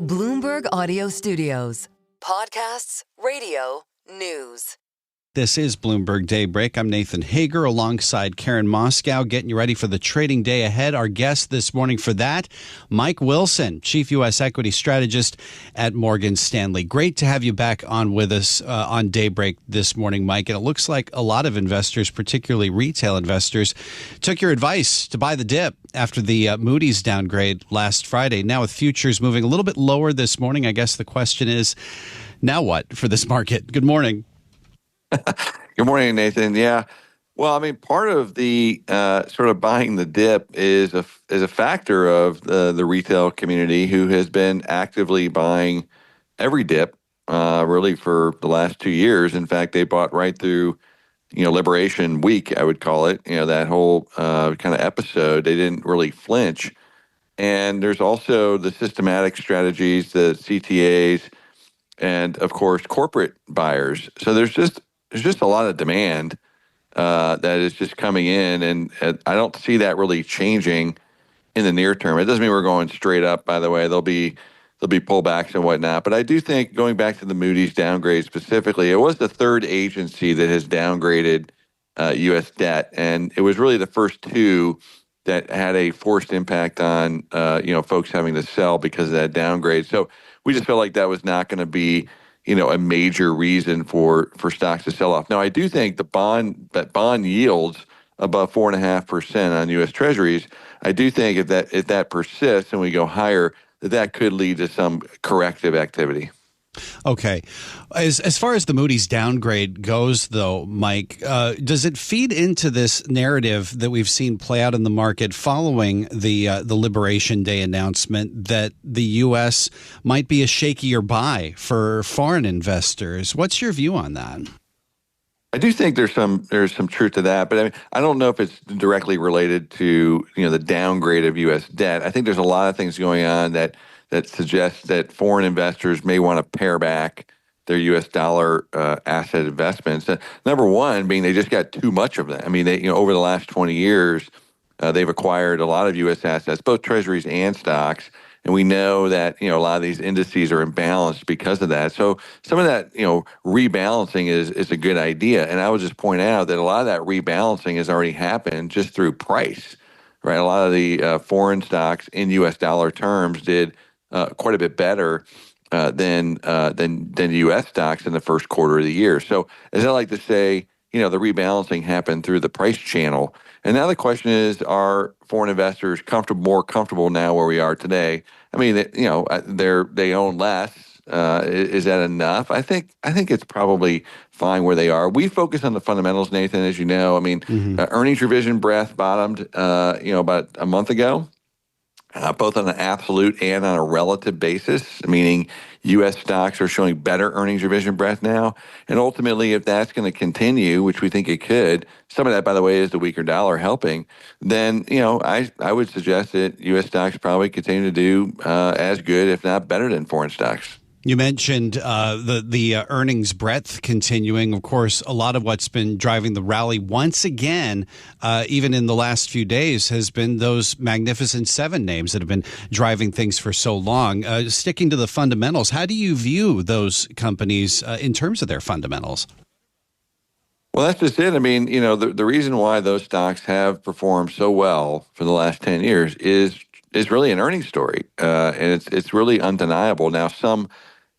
Bloomberg Audio Studios. Podcasts, radio, news. This is Bloomberg Daybreak. I'm Nathan Hager alongside Karen Moscow, getting you ready for the trading day ahead. Our guest this morning for that, Mike Wilson, Chief U.S. Equity Strategist at Morgan Stanley. Great to have you back on with us on Daybreak this morning, Mike. And it looks like a lot of investors, particularly retail investors, took your advice to buy the dip after the Moody's downgrade last Friday. Now with futures moving a little bit lower this morning, I guess the question is, now what for this market? Good morning. Good morning, Nathan. Yeah. Well, I mean, part of the sort of buying the dip is a factor of the retail community who has been actively buying every dip really for the last 2 years. In fact, they bought right through, Liberation Week, I would call it, that whole kind of episode. They didn't really flinch. And there's also the systematic strategies, the CTAs, and of course, corporate buyers. So there's just a lot of demand that is just coming in, and I don't see that really changing in the near term. It doesn't mean we're going straight up, by the way. There'll be pullbacks and whatnot, but I do think, going back to the Moody's downgrade specifically, it was the third agency that has downgraded U.S. debt, and it was really the first two that had a forced impact on folks having to sell because of that downgrade. So we just felt like that was not going to be a major reason for stocks to sell off. Now, I do think the bond yields above 4.5% on U.S. Treasuries, I do think if that persists and we go higher, that could lead to some corrective activity. Okay. As far as the Moody's downgrade goes, though, Mike, does it feed into this narrative that we've seen play out in the market following the Liberation Day announcement that the U.S. might be a shakier buy for foreign investors? What's your view on that? I do think there's some truth to that, but I mean, I don't know if it's directly related to the downgrade of U.S. debt. I think there's a lot of things going on that suggests that foreign investors may want to pare back their U.S. dollar asset investments. Number one being they just got too much of them. I mean, they over the last 20 years, they've acquired a lot of U.S. assets, both treasuries and stocks. And we know that, a lot of these indices are imbalanced because of that. So some of that, rebalancing is a good idea. And I would just point out that a lot of that rebalancing has already happened just through price, right? A lot of the foreign stocks in U.S. dollar terms did quite a bit better than U.S. stocks in the first quarter of the year. So as I like to say, the rebalancing happened through the price channel. And now the question is, are foreign investors more comfortable now where we are today? I mean, they own less. Is that enough? I think it's probably fine where they are. We focus on the fundamentals, Nathan, as you know. I mean, earnings revision breath bottomed, about a month ago. Both on an absolute and on a relative basis, meaning U.S. stocks are showing better earnings revision breath now. And ultimately, if that's going to continue, which we think it could, some of that, by the way, is the weaker dollar helping, then, I would suggest that U.S. stocks probably continue to do as good, if not better than foreign stocks. You mentioned the earnings breadth continuing. Of course, a lot of what's been driving the rally once again, even in the last few days, has been those Magnificent Seven names that have been driving things for so long. Sticking to the fundamentals, how do you view those companies in terms of their fundamentals? Well, that's just it. I mean, the reason why those stocks have performed so well for the last 10 years is really an earnings story, and it's really undeniable. Now, some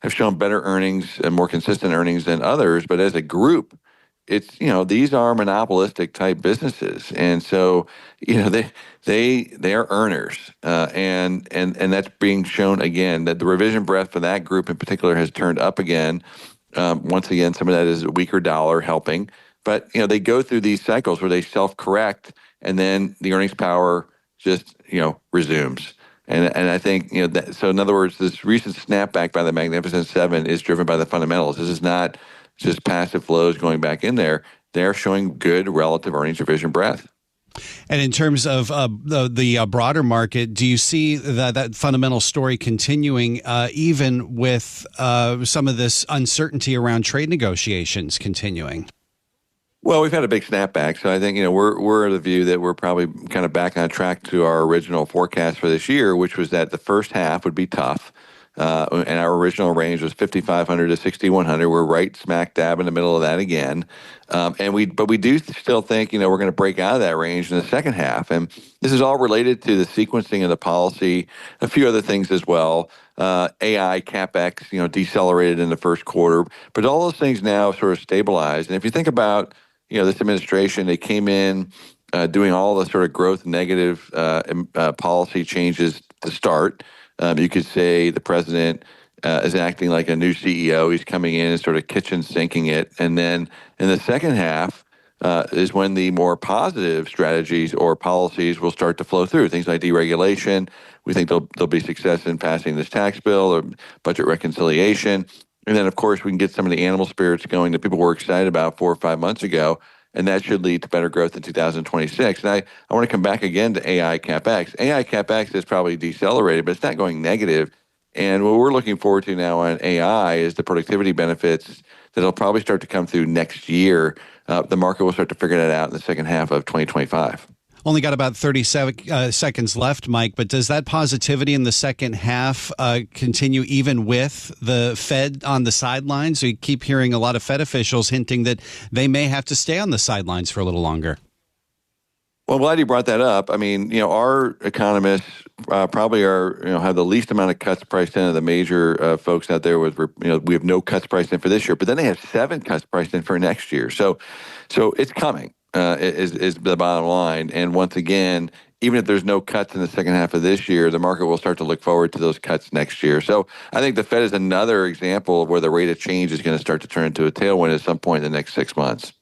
have shown better earnings and more consistent earnings than others, but as a group, it's these are monopolistic type businesses, and so they are earners, and that's being shown again that the revision breadth for that group in particular has turned up again. Once again, some of that is a weaker dollar helping, but they go through these cycles where they self-correct, and then the earnings power just resumes. And I think, so in other words, this recent snapback by the Magnificent Seven is driven by the fundamentals. This is not just passive flows going back in there. They're showing good relative earnings revision breadth. And in terms of the broader market, do you see that fundamental story continuing even with some of this uncertainty around trade negotiations continuing? Well, we've had a big snapback, so I think we're of the view that we're probably kind of back on track to our original forecast for this year, which was that the first half would be tough. And our original range was 5,500 to 6,100. We're right smack dab in the middle of that again. But we do still think, we're going to break out of that range in the second half. And this is all related to the sequencing of the policy, a few other things as well. AI, CapEx, decelerated in the first quarter, but all those things now sort of stabilized. And if you think about, this administration, they came in doing all the sort of growth negative policy changes to start. You could say the president is acting like a new CEO. He's coming in and sort of kitchen sinking it. And then in the second half is when the more positive strategies or policies will start to flow through. Things like deregulation. We think there'll be success in passing this tax bill or budget reconciliation. And then, of course, we can get some of the animal spirits going that people were excited about 4 or 5 months ago. And that should lead to better growth in 2026. And I want to come back again to AI CapEx. AI CapEx is probably decelerated, but it's not going negative. And what we're looking forward to now on AI is the productivity benefits that'll probably start to come through next year. The market will start to figure that out in the second half of 2025. Only got about 30 seconds left, Mike, but does that positivity in the second half continue even with the Fed on the sidelines? We keep hearing a lot of Fed officials hinting that they may have to stay on the sidelines for a little longer. Well, I'm glad you brought that up. I mean, our economists probably have the least amount of cuts priced in of the major folks out there. We have no cuts priced in for this year, but then they have 7 cuts priced in for next year. So it's coming. Is the bottom line. And once again, even if there's no cuts in the second half of this year, the market will start to look forward to those cuts next year. So I think the Fed is another example of where the rate of change is going to start to turn into a tailwind at some point in the next 6 months.